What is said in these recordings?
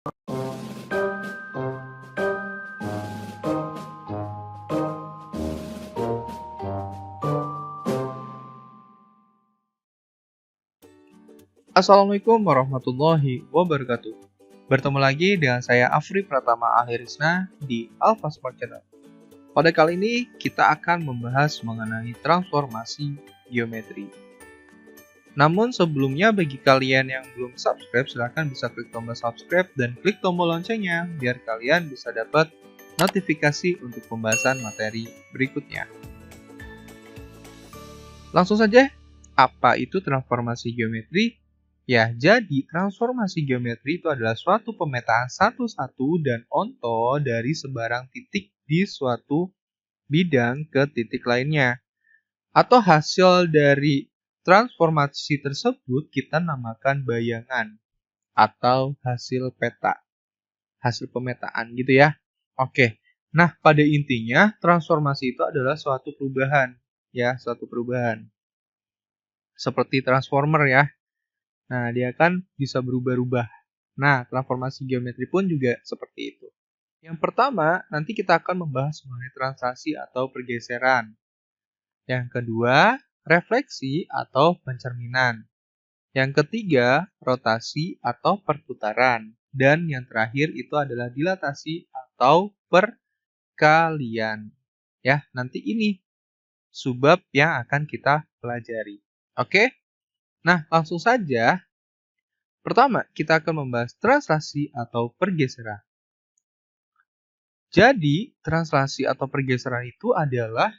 Assalamualaikum warahmatullahi wabarakatuh. Bertemu lagi dengan saya Afri Pratama Ahirisna di Alpha Smart Channel. Pada kali ini kita akan membahas mengenai transformasi geometri. Namun sebelumnya bagi kalian yang belum subscribe, silahkan bisa klik tombol subscribe dan klik tombol loncengnya biar kalian bisa dapat notifikasi untuk pembahasan materi berikutnya. Langsung saja, apa itu transformasi geometri? Ya, jadi transformasi geometri itu adalah suatu pemetaan satu-satu dan onto dari sebarang titik di suatu bidang ke titik lainnya. Atau hasil dari transformasi tersebut kita namakan bayangan atau hasil peta. Hasil pemetaan gitu ya. Oke. Nah, pada intinya transformasi itu adalah suatu perubahan, ya, suatu perubahan. Seperti transformer ya. Nah, dia kan bisa berubah-ubah. Nah, transformasi geometri pun juga seperti itu. Yang pertama, nanti kita akan membahas mengenai translasi atau pergeseran. Yang kedua, refleksi atau pencerminan. Yang ketiga, rotasi atau perputaran. Dan yang terakhir itu adalah dilatasi atau perkalian. Ya, nanti ini subbab yang akan kita pelajari. Oke? Nah, langsung saja. Pertama, kita akan membahas translasi atau pergeseran. Jadi, translasi atau pergeseran itu adalah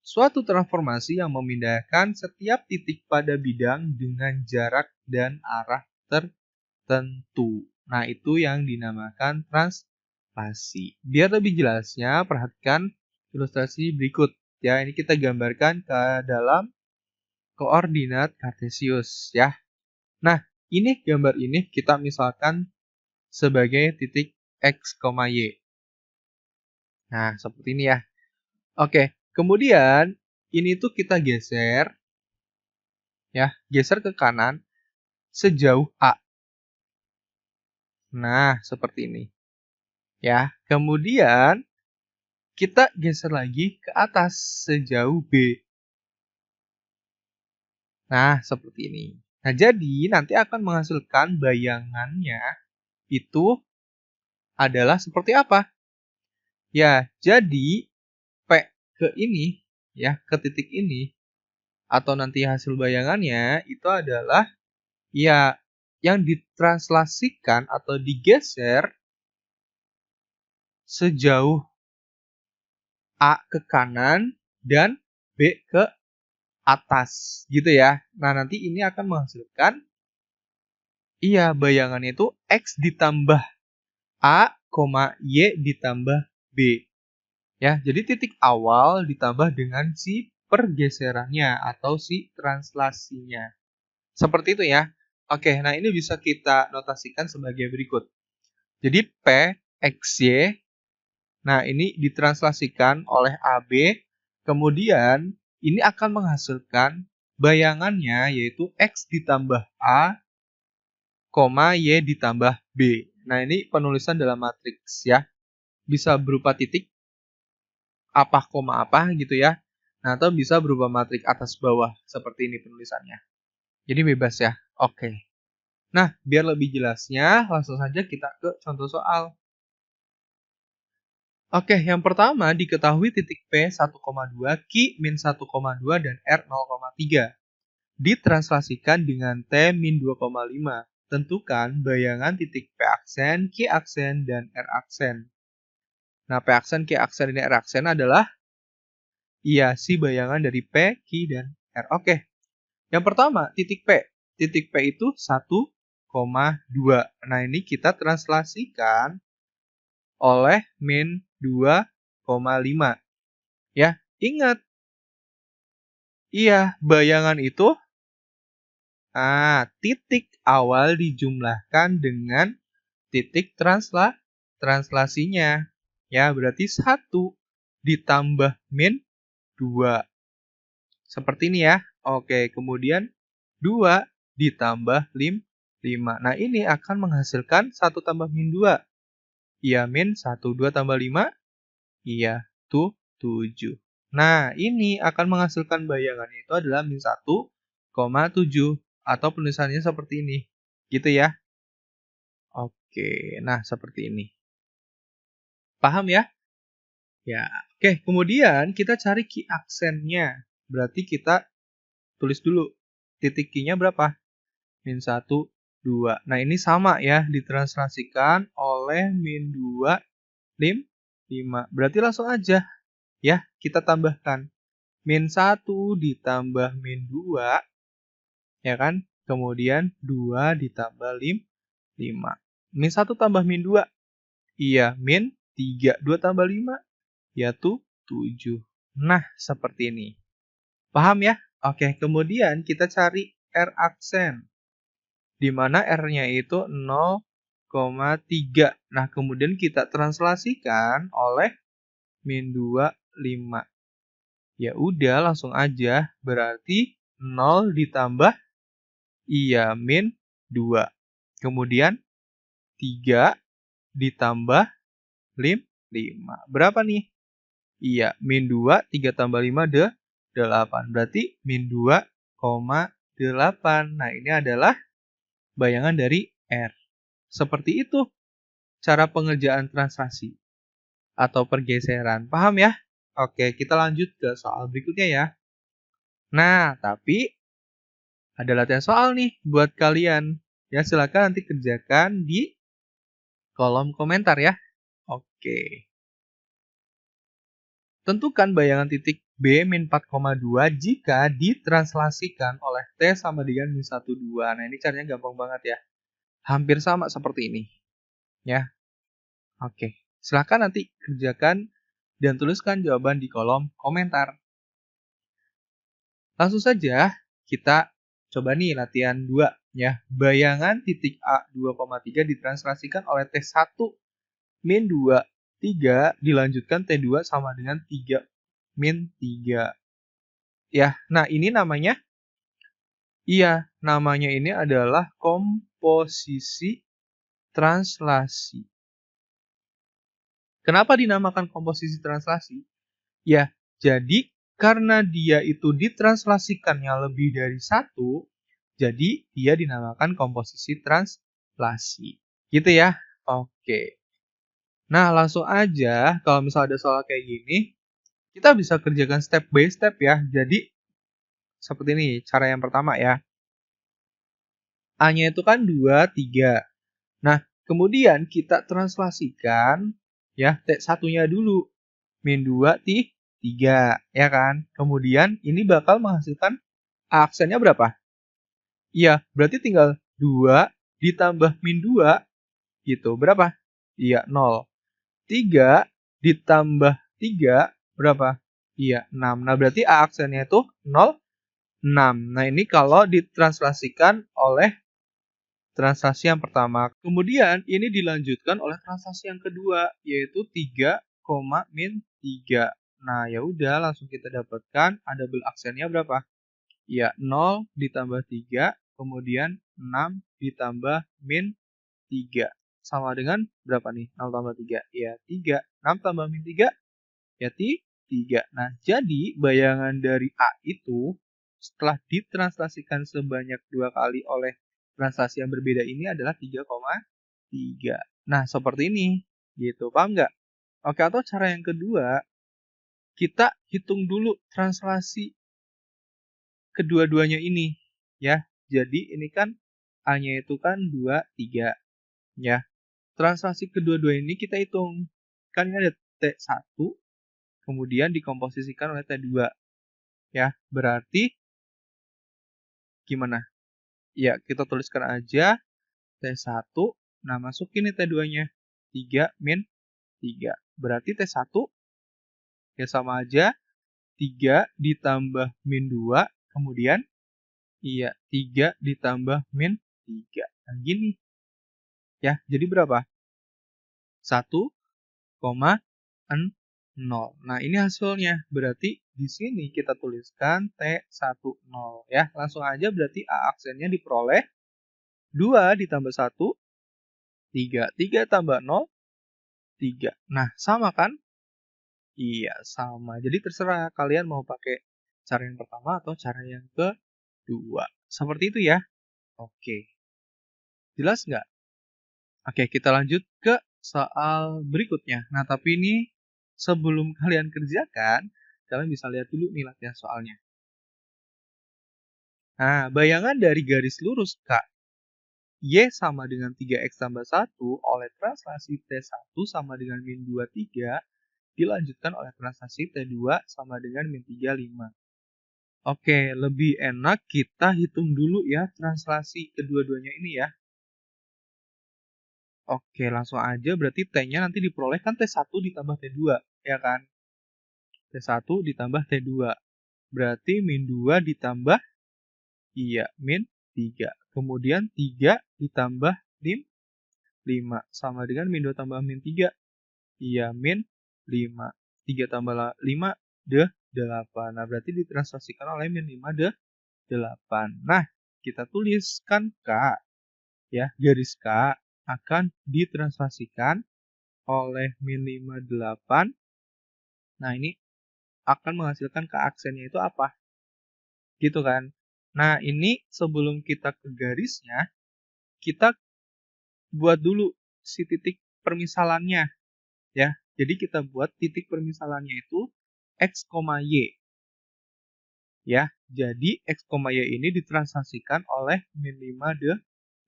suatu transformasi yang memindahkan setiap titik pada bidang dengan jarak dan arah tertentu. Nah, itu yang dinamakan translasi. Biar lebih jelasnya, perhatikan ilustrasi berikut. Ya, ini kita gambarkan ke dalam koordinat kartesius ya. Nah, ini gambar ini kita misalkan sebagai titik X, Y. Nah, seperti ini ya. Oke, kemudian ini tuh kita geser ya, geser ke kanan sejauh A. Nah, seperti ini. Ya, kemudian kita geser lagi ke atas sejauh B. Nah, seperti ini. Nah, jadi nanti akan menghasilkan bayangannya itu adalah seperti apa? Ya, jadi P ke ini, ya, ke titik ini, atau nanti hasil bayangannya itu adalah, ya, yang ditranslasikan atau digeser sejauh A ke kanan dan B ke atas, gitu ya. Nah, nanti ini akan menghasilkan, iya, bayangannya itu X ditambah A, Y ditambah B. Ya, jadi titik awal ditambah dengan si pergeserannya atau si translasinya. Seperti itu ya. Oke, nah ini bisa kita notasikan sebagai berikut. Jadi P, X, Y. Nah, ini ditranslasikan oleh AB. Kemudian, ini akan menghasilkan bayangannya yaitu X ditambah A, Y ditambah B. Nah, ini penulisan dalam matriks ya. Bisa berupa titik, apa, koma apa gitu ya. Nah, atau bisa berupa matriks atas bawah. Seperti ini penulisannya. Jadi bebas ya. Oke. Nah, biar lebih jelasnya, langsung saja kita ke contoh soal. Oke, yang pertama diketahui titik P 1,2, Q min 1,2, dan R 0,3. Ditranslasikan dengan T min 2,5. Tentukan bayangan titik P aksen, Q aksen, dan R aksen. Nah, P aksen, Q aksen, dan R aksen adalah si bayangan dari P, Q, dan R. Oke, yang pertama titik P. Titik P itu 1,2. Nah, ini kita translasikan oleh min 2,5. Ya, ingat. Iya, bayangan itu titik awal dijumlahkan dengan titik translasinya. Ya, berarti 1 ditambah min 2. Seperti ini ya. Oke, kemudian 2 ditambah 5. Nah, ini akan menghasilkan 1 tambah min 2. Iya, min 1. 2 tambah 5. Iya, 7. Nah, ini akan menghasilkan bayangannya itu adalah min 1,7. Atau penulisannya seperti ini. Gitu ya. Oke, nah seperti ini. Paham ya? Ya, oke. Kemudian kita cari key aksennya. Berarti kita tulis dulu. Titik key-nya berapa? Min 1, 2. Nah, ini sama ya. Ditranslasikan oleh min 2, 5. Berarti langsung aja ya kita tambahkan. Min 1 ditambah min 2. Ya kan? Kemudian 2 ditambah 5. Min 1 tambah min 2. Iya, min 3. 2 tambah 5. Yaitu 7. Nah, seperti ini. Paham ya? Oke, kemudian kita cari R aksen. Di mana R-nya itu 0,3. Nah, kemudian kita translasikan oleh min 2, 5. Ya udah, langsung aja. Berarti 0 ditambah, iya, min 2. Kemudian 3 ditambah 5. Berapa nih? Iya, min 2, 3 tambah 5, 8. Berarti min 2,8. Nah, ini adalah bayangan dari R. Seperti itu cara pengerjaan translasi atau pergeseran. Paham ya? Oke, kita lanjut ke soal berikutnya ya. Nah, tapi ada latihan soal nih buat kalian. Ya, silakan nanti kerjakan di kolom komentar ya. Oke. Tentukan bayangan titik B min 4,2 jika ditranslasikan oleh T sama dengan min 1, 2. Nah, ini caranya gampang banget ya. Hampir sama seperti ini. Ya. Oke. Silahkan nanti kerjakan dan tuliskan jawaban di kolom komentar. Langsung saja kita coba nih latihan 2. Ya. Bayangan titik A 2,3 ditranslasikan oleh T1 min 2, 3 dilanjutkan T2 sama dengan 3 min 3. Ya, nah ini namanya, namanya ini adalah komposisi translasi. Kenapa dinamakan komposisi translasi? Ya, jadi karena dia itu ditranslasikannya lebih dari 1, jadi dia dinamakan komposisi translasi. Gitu ya? Oke. Nah, langsung aja kalau misalnya ada soal kayak gini, kita bisa kerjakan step by step ya. Jadi, seperti ini cara yang pertama ya. A-nya itu kan 2, 3. Nah, kemudian kita translasikan ya T1-nya dulu. Min 2, 3. Ya kan? Kemudian ini bakal menghasilkan A aksennya berapa? Iya, berarti tinggal 2 ditambah min 2 gitu. Berapa? Iya, 0. 3 ditambah 3 berapa? Iya, 6. Nah, berarti A aksennya itu 0, 6. Nah, ini kalau ditranslasikan oleh translasi yang pertama. Kemudian, ini dilanjutkan oleh translasi yang kedua, yaitu 3, min 3. Nah, ya udah langsung kita dapatkan A double aksennya berapa? Ya, 0 ditambah 3, kemudian 6 ditambah min 3. Sama dengan berapa nih? 0 tambah 3. Ya, 3. 6 tambah min 3. Ya, 3. Nah, jadi bayangan dari A itu setelah ditranslasikan sebanyak 2 kali oleh translasi yang berbeda ini adalah 3,3. Nah, seperti ini. Gitu, paham nggak? Oke, atau cara yang kedua, kita hitung dulu translasi kedua-duanya ini. Ya, jadi ini kan A-nya itu kan 2, 3. Ya, translasi kedua-dua ini kita hitung. Kan ini ada T1, kemudian dikomposisikan oleh T2. Ya, berarti gimana? Ya, kita tuliskan aja T1. Nah, masukin nih T2-nya. 3 min 3. Berarti T1 ya sama aja 3 ditambah min 2. Kemudian, 3 ditambah min 3. Nah, gini. Ya, jadi berapa? 1,0. Nah, ini hasilnya. Berarti di sini kita tuliskan T10 ya. Langsung aja berarti A aksennya diperoleh 2 ditambah 1, 3. 3 tambah 0, 3. Nah, sama kan? Iya, sama. Jadi terserah kalian mau pakai cara yang pertama atau cara yang kedua. Seperti itu ya. Oke. Jelas nggak? Oke, kita lanjut ke soal berikutnya. Nah, tapi ini sebelum kalian kerjakan, kalian bisa lihat dulu nih latihan soalnya. Nah, bayangan dari garis lurus K Y sama dengan 3X tambah 1 oleh translasi T1 sama dengan min 23 dilanjutkan oleh translasi T2 sama dengan min 35. Oke, lebih enak kita hitung dulu ya translasi kedua-duanya ini ya. Oke, langsung aja berarti T-nya nanti diperoleh kan T1 ditambah T2, ya kan? T1 ditambah T2. Berarti min 2 ditambah, iya, min 3. Kemudian 3 ditambah min 5. Sama dengan min 2 tambah min 3. Iya, min 5. 3 tambah 5, 8. Nah, berarti ditranslasikan oleh min 5, 8. Nah, kita tuliskan K, ya, garis K akan ditranslasikan oleh min 5, 8. Nah, ini akan menghasilkan K aksennya itu apa? Gitu kan? Nah, ini sebelum kita ke garisnya, kita buat dulu si titik permisalannya, ya. Jadi kita buat titik permisalannya itu X, Y. Ya, jadi X, Y ini ditranslasikan oleh min 5,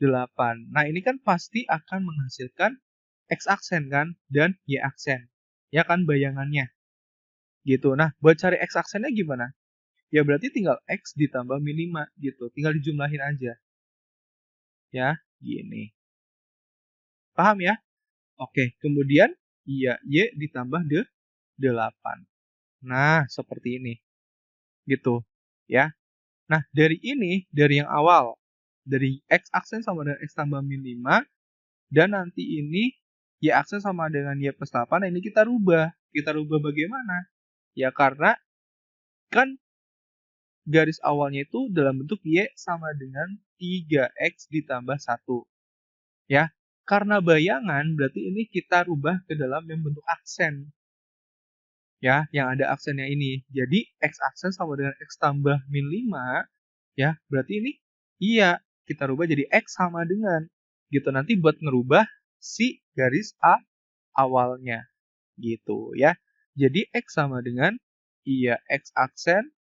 8. Nah, ini kan pasti akan menghasilkan X aksen kan, dan Y aksen. Ya kan bayangannya. Gitu. Nah, buat cari X aksennya gimana? Ya berarti tinggal X ditambah min 5 gitu. Tinggal dijumlahin aja. Ya, gini. Paham ya? Oke, kemudian iya, Y ditambah 8. Nah, seperti ini. Gitu. Ya. Nah, dari ini, dari yang awal, dari X aksen sama dengan X tambah min 5, dan nanti ini Y aksen sama dengan Y plus 8, nah ini kita rubah. Kita rubah bagaimana? Ya karena kan garis awalnya itu dalam bentuk Y sama dengan 3X ditambah 1. Ya, karena bayangan berarti ini kita rubah ke dalam yang bentuk aksen. Ya, yang ada aksennya ini. Jadi X aksen sama dengan X tambah min 5, ya, berarti ini iya, kita rubah jadi X sama dengan. Gitu, nanti buat ngerubah si garis A awalnya. Gitu ya. Jadi X sama dengan, iya, X aksen,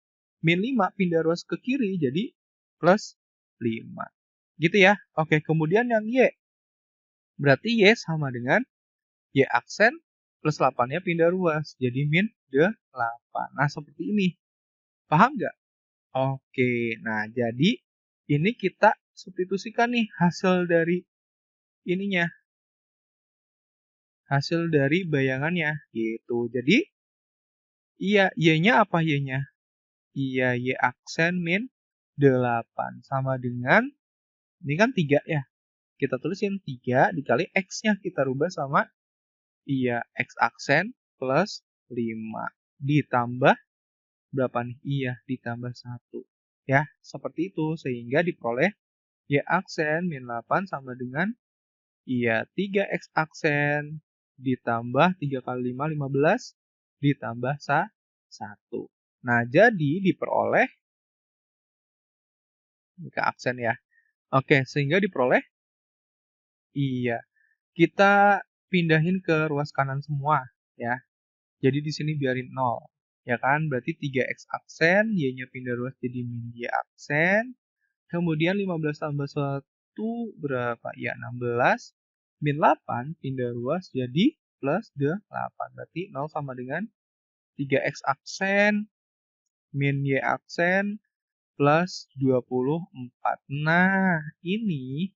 min 5 pindah ruas ke kiri, jadi plus 5. Gitu ya. Oke, kemudian yang Y. Berarti Y sama dengan Y aksen plus 8-nya pindah ruas. Jadi min 8. Nah, seperti ini. Paham nggak? Oke, nah jadi ini kita substitusikan nih hasil dari ininya. Hasil dari bayangannya. Gitu. Jadi, iya, Y-nya apa Y-nya? Iya, Y aksen min 8. Sama dengan, ini kan 3 ya. Kita tulisin 3 dikali X-nya kita rubah sama, iya, X aksen plus 5. Ditambah berapa nih? Iya, ditambah 1. Ya, seperti itu. Sehingga diperoleh Y aksen min 8 sama dengan, iya, 3X aksen ditambah 3 kali 5, 15, ditambah 1. Nah, jadi diperoleh, ke aksen ya. Oke, sehingga diperoleh, iya, kita pindahin ke ruas kanan semua, ya. Jadi di sini biarin 0, ya kan? Berarti 3X aksen, Y-nya pindah ruas jadi min Y aksen. Kemudian 15 tambah 1 berapa? Ya, 16. Min 8 pindah ruas jadi plus 8. Berarti 0 sama dengan 3X aksen, min Y aksen, plus 24. Nah, ini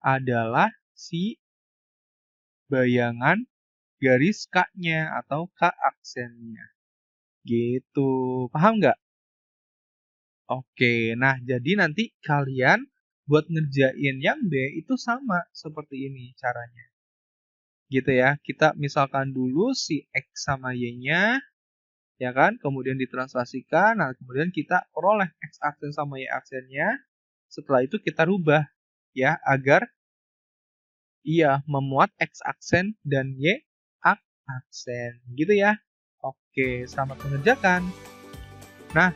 adalah si bayangan garis K-nya atau K aksennya. Gitu. Paham nggak? Oke, nah jadi nanti kalian buat ngerjain yang B itu sama seperti ini caranya. Gitu ya, kita misalkan dulu si X sama Y-nya, ya kan, kemudian ditranslasikan, nah kemudian kita peroleh X aksen sama Y aksennya, setelah itu kita rubah ya agar ia memuat X aksen dan Y aksen gitu ya. Oke, selamat mengerjakan. Nah,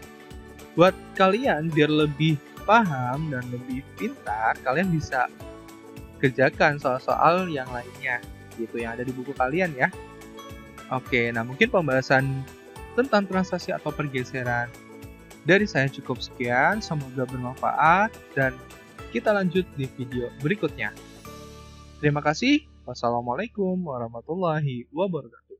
buat kalian biar lebih paham dan lebih pintar, kalian bisa kerjakan soal-soal yang lainnya gitu yang ada di buku kalian ya. Oke, nah mungkin pembahasan tentang translasi atau pergeseran dari saya cukup sekian, semoga bermanfaat dan kita lanjut di video berikutnya. Terima kasih. Wassalamualaikum warahmatullahi wabarakatuh.